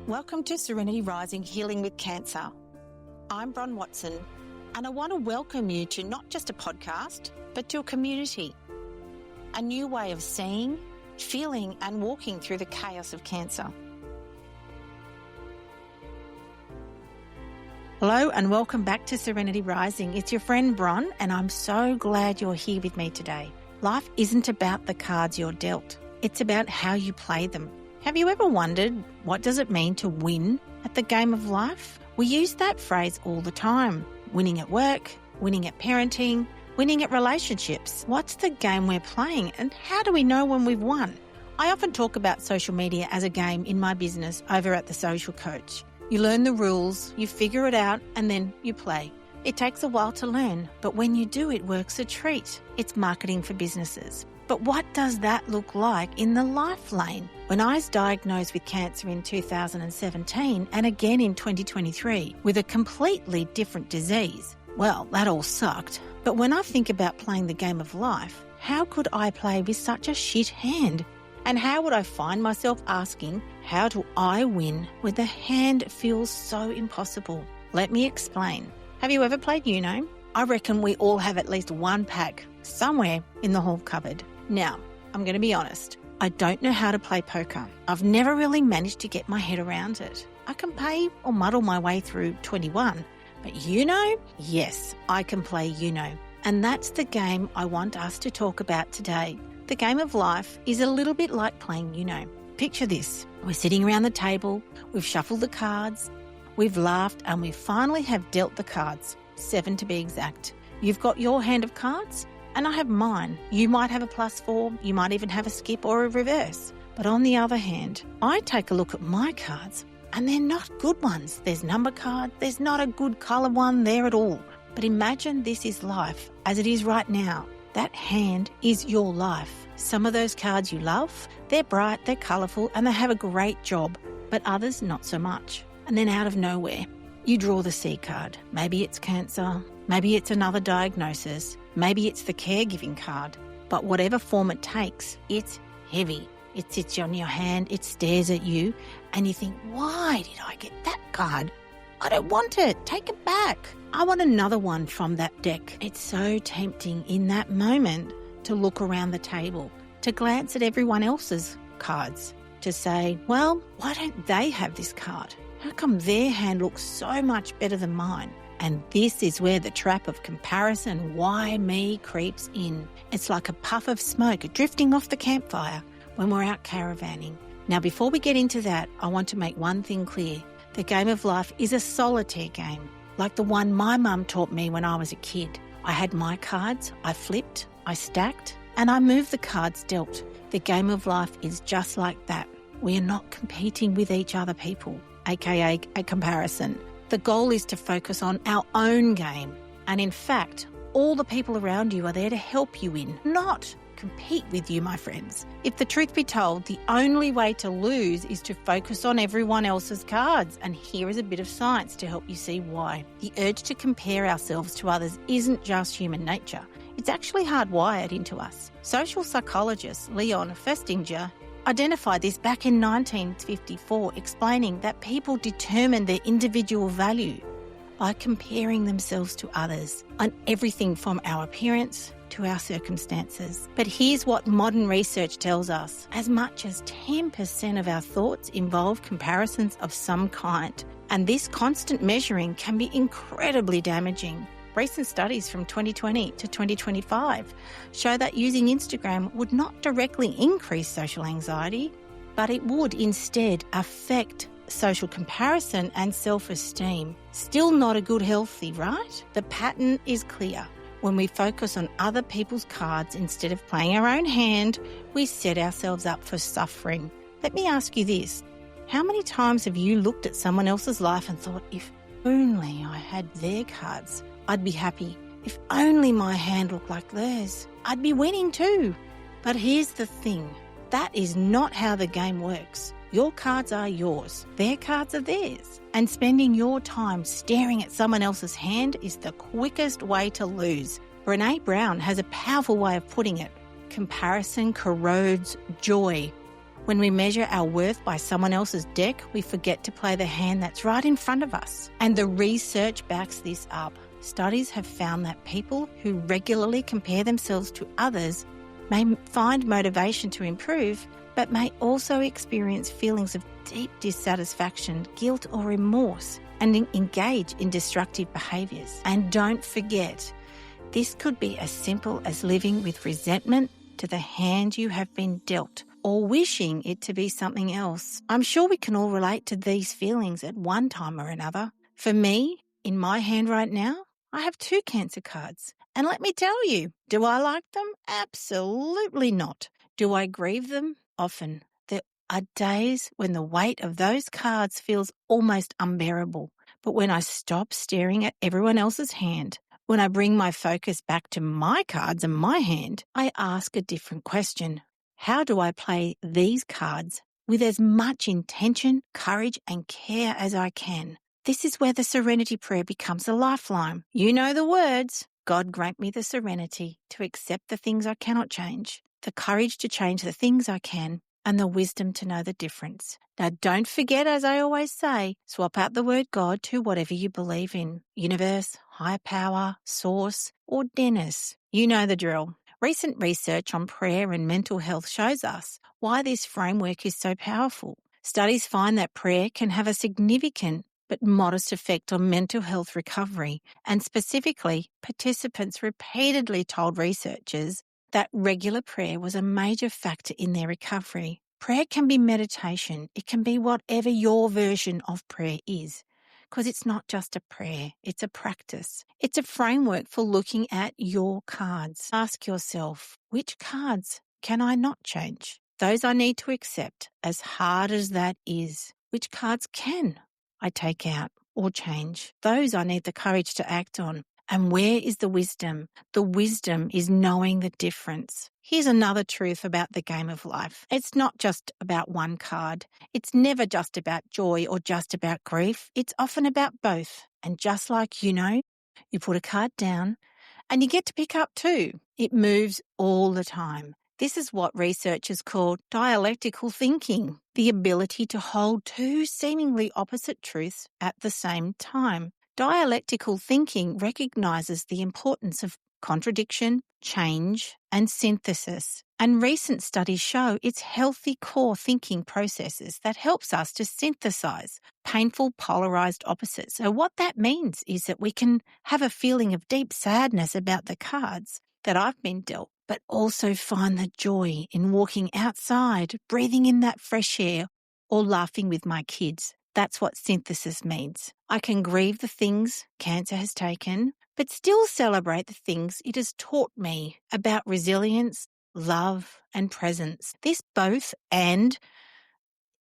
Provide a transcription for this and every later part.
Welcome to Serenity Rising Healing with Cancer. I'm Bron and I want to welcome you to not just a podcast, but to a community. A new way of seeing, feeling and walking through the chaos of cancer. Hello and welcome back to Serenity Rising. It's your friend Bron and I'm so glad you're here with me today. Life isn't about the cards you're dealt. It's about how you play them. Have you ever wondered what does it mean to win at the game of life? We use that phrase all the time. Winning at work, winning at parenting, winning at relationships. What's the game we're playing and how do we know when we've won? I often talk about social media as a game in my business over at The Social Coach. You learn the rules, you figure it out and then you play. It takes a while to learn, but when you do, it works a treat. It's marketing for businesses. But what does that look like in the life lane? When I was diagnosed with cancer in 2017 and again in 2023 with a completely different disease, well, that all sucked. But when I think about playing the game of life, how could I play with such a shit hand? And how would I find myself asking, how do I win when the hand feels so impossible? Let me explain. Have you ever played Uno? I reckon we all have at least one pack somewhere in the hall cupboard. Now, I'm going to be honest. I don't know how to play poker. I've never really managed to get my head around it. I can play or muddle my way through 21. But Uno? Yes, I can play Uno. And that's the game I want us to talk about today. The game of life is a little bit like playing Uno. Picture this. We're sitting around the table. We've shuffled the cards. We've laughed and we finally have dealt the cards. 7 to be exact. You've got your hand of cards and I have mine. You might have a +4, you might even have a skip or a reverse. But on the other hand, I take a look at my cards and they're not good ones. There's number card, there's not a good colour one there at all. But imagine this is life as it is right now. That hand is your life. Some of those cards you love, they're bright, they're colourful and they have a great job, but others not so much. And then out of nowhere, you draw the C card. Maybe it's cancer, maybe it's another diagnosis, maybe it's the caregiving card. But whatever form it takes, it's heavy. It sits on your hand, it stares at you, and you think, why did I get that card? I don't want it. Take it back. I want another one from that deck. It's so tempting in that moment to look around the table, to glance at everyone else's cards, to say, well, why don't they have this card? How come their hand looks so much better than mine? And this is where the trap of comparison, why me, creeps in. It's like a puff of smoke drifting off the campfire when we're out caravanning. Now, before we get into that, I want to make one thing clear. The game of life is a solitaire game, like the one my mum taught me when I was a kid. I had my cards, I flipped, I stacked, and I moved the cards dealt. The game of life is just like that. We are not competing with each other people, aka a comparison. The goal is to focus on our own game. And in fact, all the people around you are there to help you win, not compete with you, my friends. If the truth be told, the only way to lose is to focus on everyone else's cards. And here is a bit of science to help you see why. The urge to compare ourselves to others isn't just human nature. It's actually hardwired into us. Social psychologist Leon Festinger identified this back in 1954, explaining that people determine their individual value by comparing themselves to others on everything from our appearance to our circumstances. But here's what modern research tells us. As much as 10% of our thoughts involve comparisons of some kind. And this constant measuring can be incredibly damaging. Recent studies from 2020 to 2025 show that using Instagram would not directly increase social anxiety, but it would instead affect social comparison and self-esteem. Still not a good healthy, right? The pattern is clear. When we focus on other people's cards instead of playing our own hand, we set ourselves up for suffering. Let me ask you this. How many times have you looked at someone else's life and thought, if only I had their cards, I'd be happy. If only my hand looked like theirs, I'd be winning too. But here's the thing. That is not how the game works. Your cards are yours. Their cards are theirs. And spending your time staring at someone else's hand is the quickest way to lose. Brene Brown has a powerful way of putting it. Comparison corrodes joy. When we measure our worth by someone else's deck, we forget to play the hand that's right in front of us. And the research backs this up. Studies have found that people who regularly compare themselves to others may find motivation to improve, but may also experience feelings of deep dissatisfaction, guilt or remorse, and engage in destructive behaviours. And don't forget, this could be as simple as living with resentment to the hand you have been dealt, or wishing it to be something else. I'm sure we can all relate to these feelings at one time or another. For me, in my hand right now, I have 2 Cancer cards. And let me tell you, do I like them? Absolutely not. Do I grieve them? Often. There are days when the weight of those cards feels almost unbearable. But when I stop staring at everyone else's hand, when I bring my focus back to my cards and my hand, I ask a different question. How do I play these cards with as much intention, courage, and care as I can? This is where the Serenity Prayer becomes a lifeline. You know the words. God grant me the serenity to accept the things I cannot change, the courage to change the things I can, and the wisdom to know the difference. Now, don't forget, as I always say, swap out the word God to whatever you believe in. Universe, higher power, source, or Dennis. You know the drill. Recent research on prayer and mental health shows us why this framework is so powerful. Studies find that prayer can have a significant but modest effect on mental health recovery, and specifically, participants repeatedly told researchers that regular prayer was a major factor in their recovery. Prayer can be meditation. It can be whatever your version of prayer is, because it's not just a prayer, it's a practice. It's a framework for looking at your cards. Ask yourself, which cards can I not change? Those I need to accept, as hard as that is. Which cards can I take out or change? Those I need the courage to act on. And where is the wisdom? The wisdom is knowing the difference. Here's another truth about the game of life. It's not just about one card. It's never just about joy or just about grief. It's often about both. And just like you put a card down and you get to pick up 2. It moves all the time. This is what researchers call dialectical thinking, the ability to hold 2 seemingly opposite truths at the same time. Dialectical thinking recognizes the importance of contradiction, change, and synthesis. And recent studies show it's healthy core thinking processes that helps us to synthesize painful polarized opposites. So what that means is that we can have a feeling of deep sadness about the cards that I've been dealt, but also find the joy in walking outside, breathing in that fresh air, or laughing with my kids. That's what synthesis means. I can grieve the things cancer has taken, but still celebrate the things it has taught me about resilience, love, and presence. This both and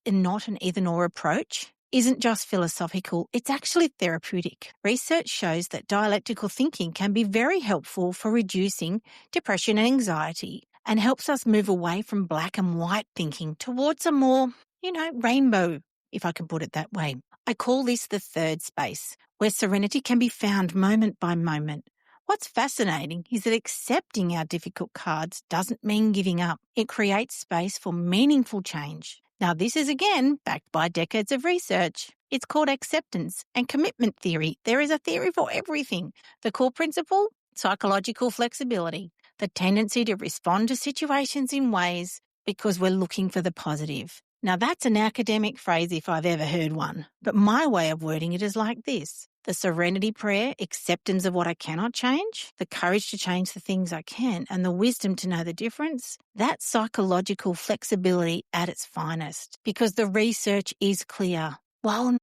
not an either-or approach isn't just philosophical, it's actually therapeutic. Research shows that dialectical thinking can be very helpful for reducing depression and anxiety, and helps us move away from black and white thinking towards a more, rainbow, if I can put it that way. I call this the third space, where serenity can be found moment by moment. What's fascinating is that accepting our difficult cards doesn't mean giving up. It creates space for meaningful change. Now, this is again backed by decades of research. It's called acceptance and commitment theory. There is a theory for everything. The core principle, psychological flexibility, the tendency to respond to situations in ways because we're looking for the positive. Now, that's an academic phrase if I've ever heard one, but my way of wording it is like this. The Serenity Prayer, acceptance of what I cannot change, the courage to change the things I can, and the wisdom to know the difference, that's psychological flexibility at its finest, because the research is clear. Well,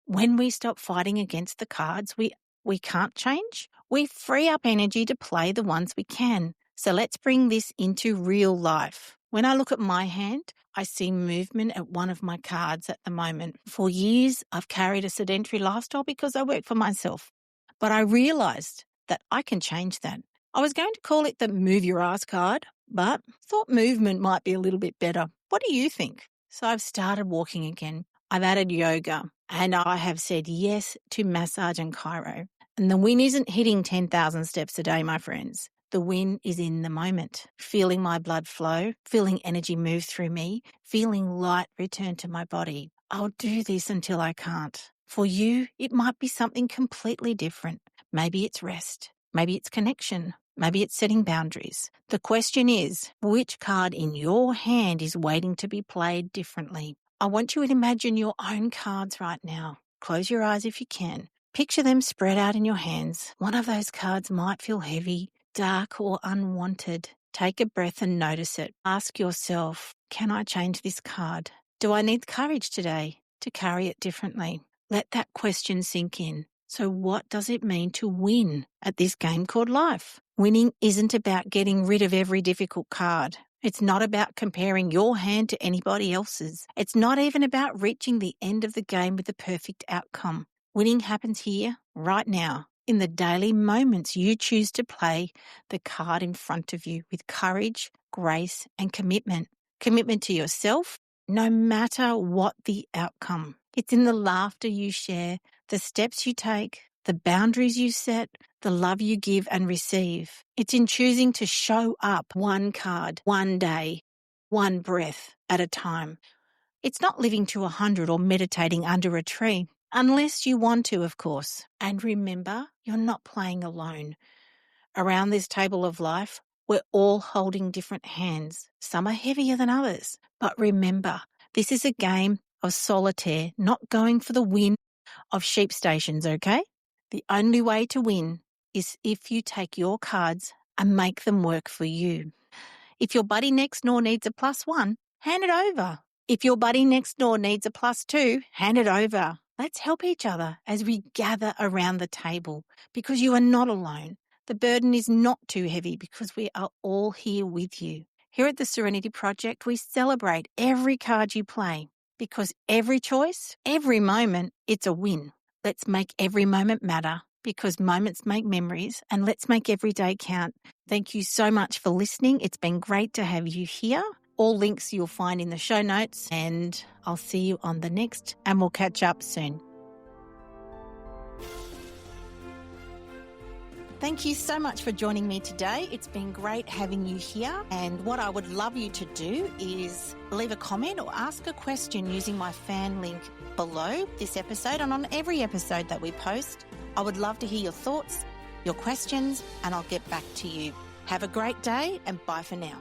when we stop fighting against the cards we can't change, we free up energy to play the ones we can. So let's bring this into real life. When I look at my hand, I see movement at one of my cards at the moment. For years, I've carried a sedentary lifestyle because I work for myself. But I realised that I can change that. I was going to call it the move your ass card, but thought movement might be a little bit better. What do you think? So I've started walking again. I've added yoga, and I have said yes to massage and chiro. And the win isn't hitting 10,000 steps a day, my friends. The win is in the moment. Feeling my blood flow, feeling energy move through me, feeling light return to my body. I'll do this until I can't. For you, it might be something completely different. Maybe it's rest. Maybe it's connection. Maybe it's setting boundaries. The question is, which card in your hand is waiting to be played differently? I want you to imagine your own cards right now. Close your eyes if you can. Picture them spread out in your hands. One of those cards might feel heavy, dark, or unwanted. Take a breath and notice it. Ask yourself, can I change this card? Do I need courage today to carry it differently? Let that question sink in. So what does it mean to win at this game called life? Winning isn't about getting rid of every difficult card. It's not about comparing your hand to anybody else's. It's not even about reaching the end of the game with the perfect outcome. Winning happens here, right now, in the daily moments you choose to play the card in front of you with courage, grace, and commitment. Commitment to yourself, no matter what the outcome. It's in the laughter you share, the steps you take, the boundaries you set, the love you give and receive. It's in choosing to show up one card, one day, one breath at a time. It's not living to 100 or meditating under a tree, unless you want to, of course. And remember, you're not playing alone. Around this table of life, we're all holding different hands. Some are heavier than others. But remember, this is a game of solitaire, not going for the win of sheep stations, okay? The only way to win is if you take your cards and make them work for you. If your buddy next door needs a +1, hand it over. If your buddy next door needs a +2, hand it over. Let's help each other as we gather around the table because you are not alone. The burden is not too heavy because we are all here with you. Here at the Serenity Project, we celebrate every card you play because every choice, every moment, it's a win. Let's make every moment matter because moments make memories, and let's make every day count. Thank you so much for listening. It's been great to have you here. All links you'll find in the show notes, and I'll see you on the next, and we'll catch up soon. Thank you so much for joining me today. It's been great having you here. And what I would love you to do is leave a comment or ask a question using my fan link below this episode and on every episode that we post. I would love to hear your thoughts, your questions, and I'll get back to you. Have a great day and bye for now.